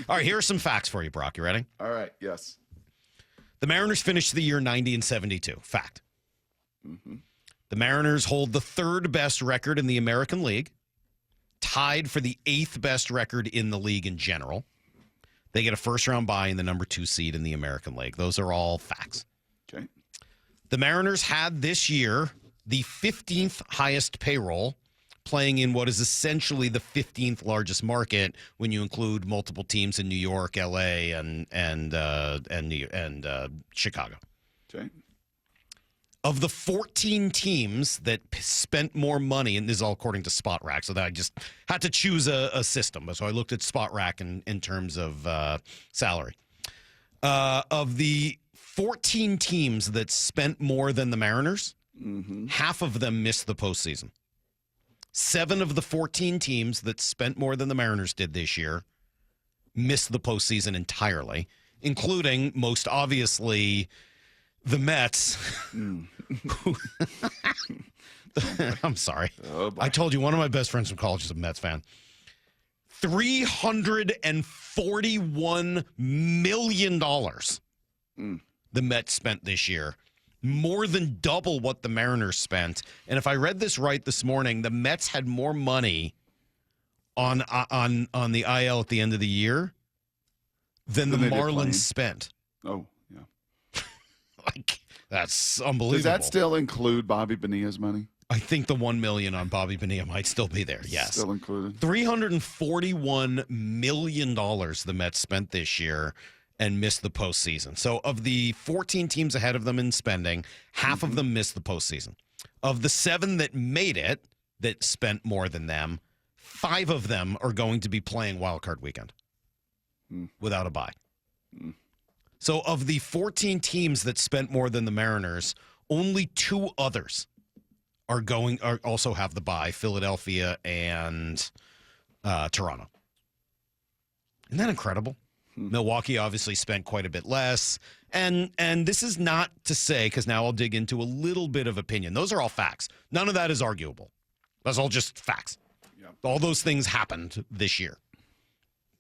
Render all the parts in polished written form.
All right, here are some facts for you, Brock. You ready? All right, yes. The Mariners finished the year 90-72. Fact. Mm-hmm. The Mariners hold the third best record in the American League, tied for the eighth best record in the league in general. They get a first-round bye in the number 2 seed in the American League. Those are all facts. Okay. The Mariners had this year the 15th highest payroll, playing in what is essentially the 15th largest market when you include multiple teams in New York, L.A., and Chicago. Okay. Of the 14 teams that spent more money, and this is all according to Spot Rack, so that I just had to choose a system. So I looked at Spot Rack in terms of salary. Of the 14 teams that spent more than the Mariners, half of them missed the postseason. 7 of the 14 teams that spent more than the Mariners did this year missed the postseason entirely, including, most obviously, the Mets. I'm sorry. Oh, I told you one of my best friends from college is a Mets fan. $341 million the Mets spent this year. More than double what the Mariners spent. And if I read this right this morning, the Mets had more money on the IL at the end of the year than the Marlins spent. Oh, yeah. Like, that's unbelievable. Does that still include Bobby Bonilla's money? I think the $1 million on Bobby Bonilla might still be there. Yes, still included. $341 million the Mets spent this year and missed the postseason. So of the 14 teams ahead of them in spending, half of them missed the postseason. Of the 7 that made it, that spent more than them, 5 of them are going to be playing Wild Card Weekend without a bye. So of the 14 teams that spent more than the Mariners, only 2 others are also have the bye, Philadelphia and Toronto. Isn't that incredible? Milwaukee obviously spent quite a bit less. And this is not to say, because now I'll dig into a little bit of opinion. Those are all facts. None of that is arguable. That's all just facts. Yep. All those things happened this year.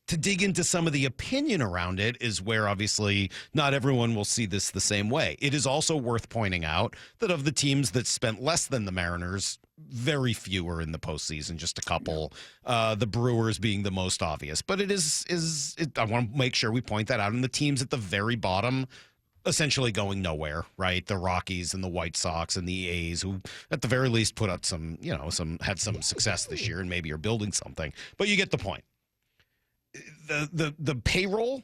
To dig into some of the opinion around it is where obviously not everyone will see this the same way. It is also worth pointing out that of the teams that spent less than the Mariners, very few are in the postseason, just a couple, the Brewers being the most obvious. But it is I want to make sure we point that out. And the teams at the very bottom essentially going nowhere, right? The Rockies and the White Sox and the A's, who at the very least put out had some success this year and maybe are building something. But you get the point. The payroll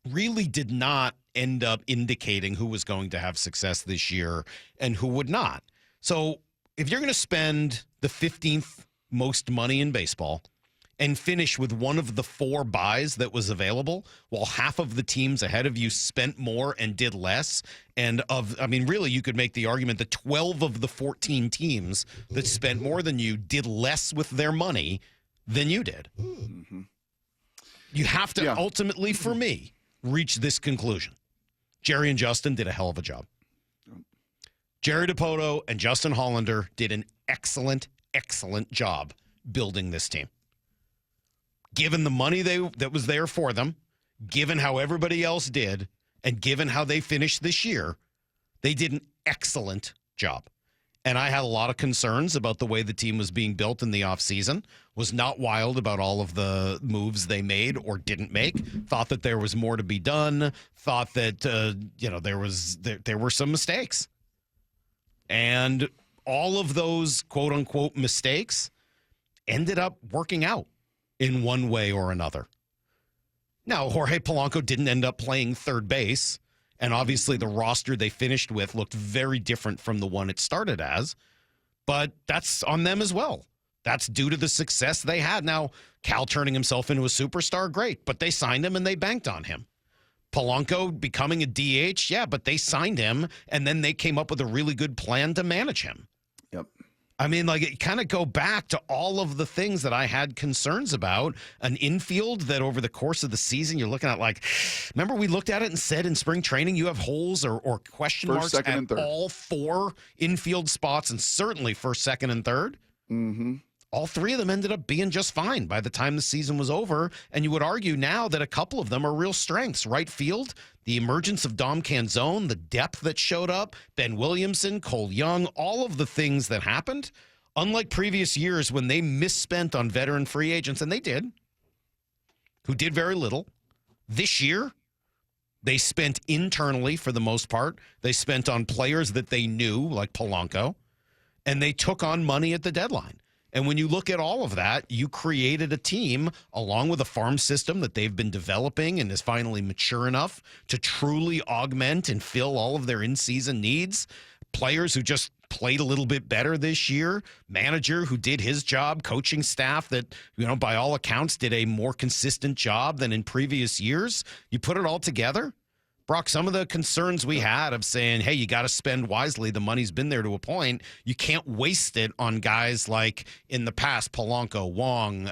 really did not end up indicating who was going to have success this year and who would not. So if you're going to spend the 15th most money in baseball and finish with one of the 4 buys that was available, while half of the teams ahead of you spent more and did less, really you could make the argument that 12 of the 14 teams that spent more than you did less with their money than you did. Mm-hmm. You have to ultimately, for me, reach this conclusion. Jerry and Justin did a hell of a job. Jerry Dipoto and Justin Hollander did an excellent, excellent job building this team. Given the money that was there for them, given how everybody else did, and given how they finished this year, they did an excellent job. And I had a lot of concerns about the way the team was being built in the offseason. Was not wild about all of the moves they made or didn't make. Thought that there was more to be done. Thought that there were some mistakes. And all of those quote unquote mistakes ended up working out in one way or another. Now, Jorge Polanco didn't end up playing third base. And obviously the roster they finished with looked very different from the one it started as. But that's on them as well. That's due to the success they had. Now, Cal turning himself into a superstar, great. But they signed him and they banked on him. Polanco becoming a DH, yeah, but they signed him. And then they came up with a really good plan to manage him. Yep. I mean, like, it kind of go back to all of the things that I had concerns about. An infield that over the course of the season, you're looking at like, remember we looked at it and said in spring training, you have holes or question marks at all 4 infield spots and certainly first, second, and third. Mm-hmm. all three of them ended up being just fine by the time the season was over. And you would argue now that a couple of them are real strengths. Right field, the emergence of Dom Canzone, the depth that showed up, Ben Williamson, Cole Young, all of the things that happened. Unlike previous years when they misspent on veteran free agents, and they did, who did very little. This year, they spent internally for the most part. They spent on players that they knew, like Polanco, and they took on money at the deadline. And when you look at all of that, you created a team along with a farm system that they've been developing and is finally mature enough to truly augment and fill all of their in-season needs. Players who just played a little bit better this year, manager who did his job, coaching staff that, by all accounts did a more consistent job than in previous years. You put it all together, Brock, some of the concerns we had of saying, hey, you got to spend wisely. The money's been there to a point. You can't waste it on guys like in the past, Polanco, Wong,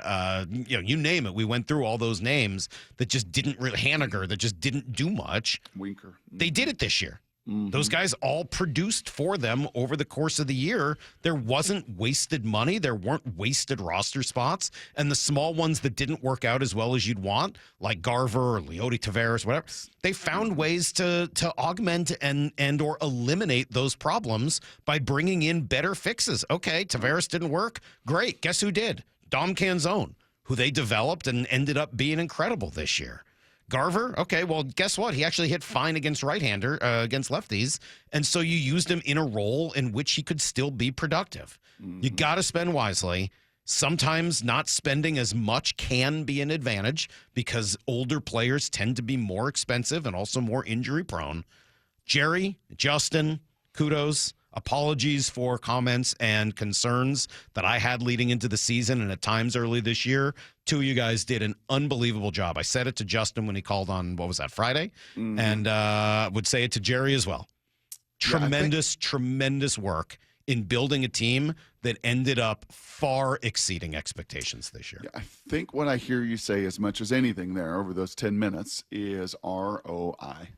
you name it. We went through all those names that just didn't really, Haniger, that just didn't do much. Winker. They did it this year. Mm-hmm. Those guys all produced for them over the course of the year. There wasn't wasted money. There weren't wasted roster spots. And the small ones that didn't work out as well as you'd want, like Garver or Leody Taveras, whatever, they found ways to augment and or eliminate those problems by bringing in better fixes. Okay, Taveras didn't work. Great. Guess who did? Dom Canzone, who they developed and ended up being incredible this year. Garver, okay, well, guess what? He actually hit fine against against lefties, and so you used him in a role in which he could still be productive. Mm-hmm. You got to spend wisely. Sometimes not spending as much can be an advantage because older players tend to be more expensive and also more injury prone. Jerry, Justin, kudos. Apologies for comments and concerns that I had leading into the season and at times early this year. Two of you guys did an unbelievable job. I said it to Justin when he called on, what was that, Friday? Mm-hmm. And would say it to Jerry as well. Tremendous work in building a team that ended up far exceeding expectations this year. Yeah, I think what I hear you say as much as anything there over those 10 minutes is ROI,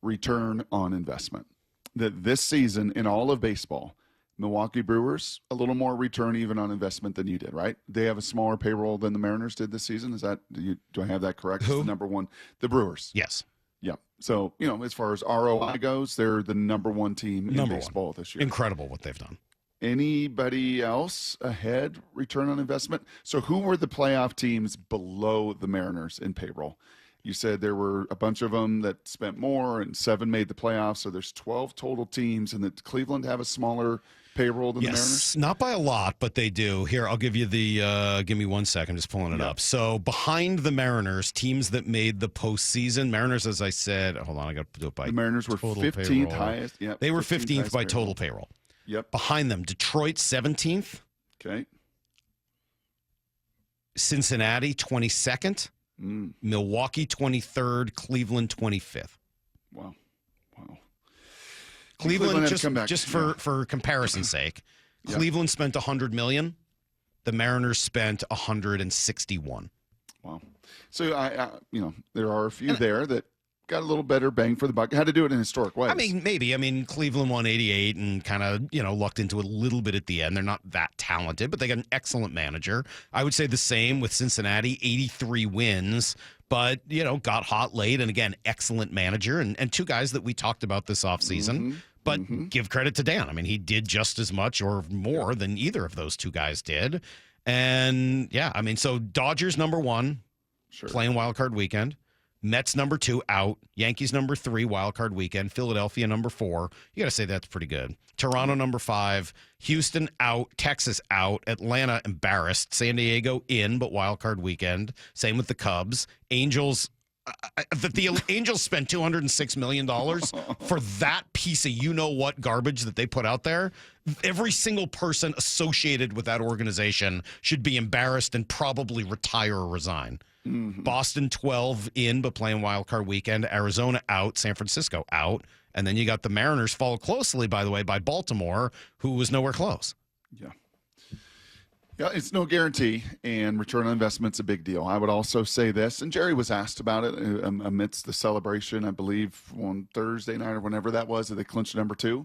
return on investment. That this season in all of baseball, Milwaukee Brewers, a little more return even on investment than you did, right? They have a smaller payroll than the Mariners did this season. Is that, do I have that correct? Who? Number one, the Brewers. Yes. Yeah. So, as far as ROI goes, they're the number one team in baseball this year. Incredible what they've done. Anybody else ahead, return on investment? So who were the playoff teams below the Mariners in payroll? You said there were a bunch of them that spent more and 7 made the playoffs. So there's 12 total teams, and that Cleveland have a smaller payroll than the Mariners? Not by a lot, but they do. Here, I'll give you give me 1 second, just pulling it up. So behind the Mariners, teams that made the postseason, Mariners, as I said, hold on, I got to do it by the Mariners were 15th payroll. Highest. Yep, they were 15th by total payroll. Yep. Behind them, Detroit 17th. Okay. Cincinnati 22nd. Milwaukee 23rd, Cleveland 25th. Wow. Cleveland just for comparison's sake, Cleveland spent $100 million. The Mariners spent $161. Wow. So I there are a few there that got a little better bang for the buck. Had to do it in historic ways. I mean, maybe. I mean, Cleveland won 88 and kind of, lucked into it a little bit at the end. They're not that talented, but they got an excellent manager. I would say the same with Cincinnati, 83 wins, but, got hot late. And again, excellent manager and two guys that we talked about this offseason. Mm-hmm. But give credit to Dan. I mean, he did just as much or more than either of those two guys did. And, so Dodgers number 1, playing wild card weekend. Mets number 2 out. Yankees number 3 wild card weekend. Philadelphia number 4. You got to say that's pretty good. Toronto number 5. Houston out. Texas out. Atlanta embarrassed. San Diego in, but wild card weekend. Same with the Cubs. Angels. The Angels spent $206 million for that piece of what garbage that they put out there. Every single person associated with that organization should be embarrassed and probably retire or resign. Mm-hmm. Boston 12 in, but playing wild card weekend. Arizona out. San Francisco out. And then you got the Mariners followed closely, by the way, by Baltimore, who was nowhere close. Yeah, it's no guarantee, and return on investment's a big deal. I would also say this, and Jerry was asked about it amidst the celebration, I believe, on Thursday night or whenever that was, that they clinched number 2.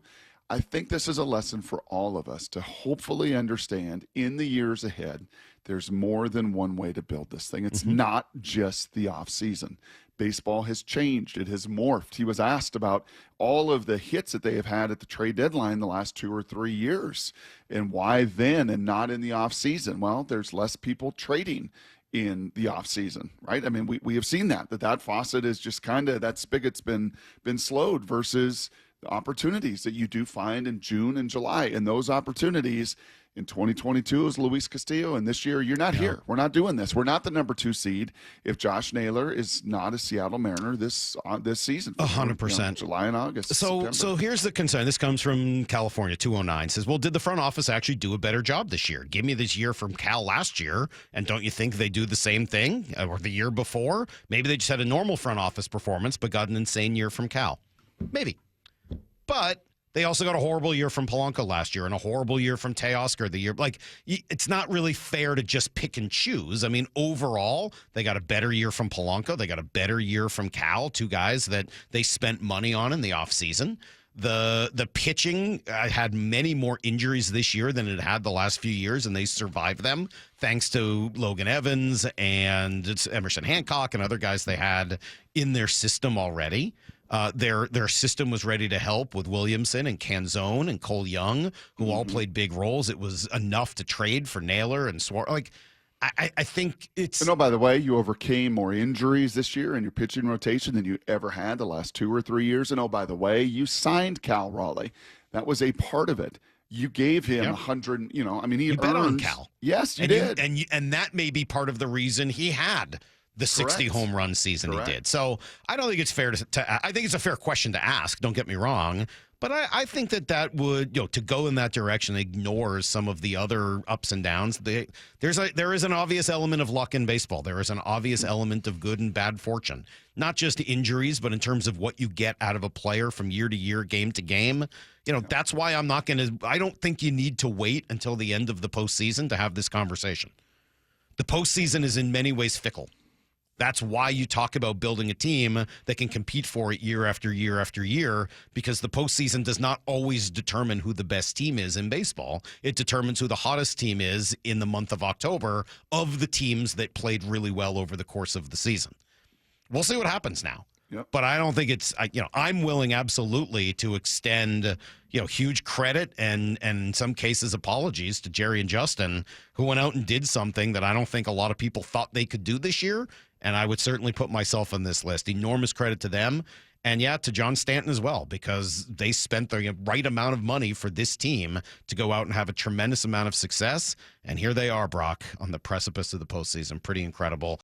I think this is a lesson for all of us to hopefully understand in the years ahead, there's more than one way to build this thing. It's not just the off season. Baseball has changed. It has morphed. He was asked about all of the hits that they have had at the trade deadline the last 2 or 3 years and why then and not in the off season. Well, there's less people trading in the off season, right? I mean, we have seen that faucet is just kind of, that spigot's been slowed versus the opportunities that you do find in June and July. And those opportunities in 2022 is Luis Castillo. And this year, you're not here. We're not doing this. We're not the number 2 seed if Josh Naylor is not a Seattle Mariner this season. 100%. July and August. So here's the concern. This comes from California 209. Says, well, did the front office actually do a better job this year? Give me this year from Cal last year, and don't you think they do the same thing or the year before? Maybe they just had a normal front office performance, but got an insane year from Cal. Maybe. But they also got a horrible year from Polanco last year and a horrible year from Teoscar the year. Like, it's not really fair to just pick and choose. I mean, overall, they got a better year from Polanco. They got a better year from Cal, 2 guys that they spent money on in the offseason. The pitching had many more injuries this year than it had the last few years, and they survived them thanks to Logan Evans and Emerson Hancock and other guys they had in their system already. Their system was ready to help with Williamson and Canzone and Cole Young, who all played big roles. It was enough to trade for Naylor and Suarez. Like, I think it's... And by the way, you overcame more injuries this year in your pitching rotation than you ever had the last 2 or 3 years. And by the way, you signed Cal Raleigh. That was a part of it. You gave him 100, I mean, he bet on Cal. Yes, you did. And that may be part of the reason he had the 60 home run season he did. So I don't think it's fair to I think it's a fair question to ask. Don't get me wrong. But I think that would, to go in that direction ignores some of the other ups and downs. There is an obvious element of luck in baseball. There is an obvious element of good and bad fortune. Not just injuries, but in terms of what you get out of a player from year to year, game to game. That's why I don't think you need to wait until the end of the postseason to have this conversation. The postseason is in many ways fickle. That's why you talk about building a team that can compete for it year after year after year, because the postseason does not always determine who the best team is in baseball. It determines who the hottest team is in the month of October of the teams that played really well over the course of the season. We'll see what happens now. Yep. But I don't think it's, I'm willing absolutely to extend, huge credit and in some cases apologies to Jerry and Justin, who went out and did something that I don't think a lot of people thought they could do this year. And I would certainly put myself on this list. Enormous credit to them. And to John Stanton as well, because they spent the right amount of money for this team to go out and have a tremendous amount of success. And here they are, Brock, on the precipice of the postseason. Pretty incredible.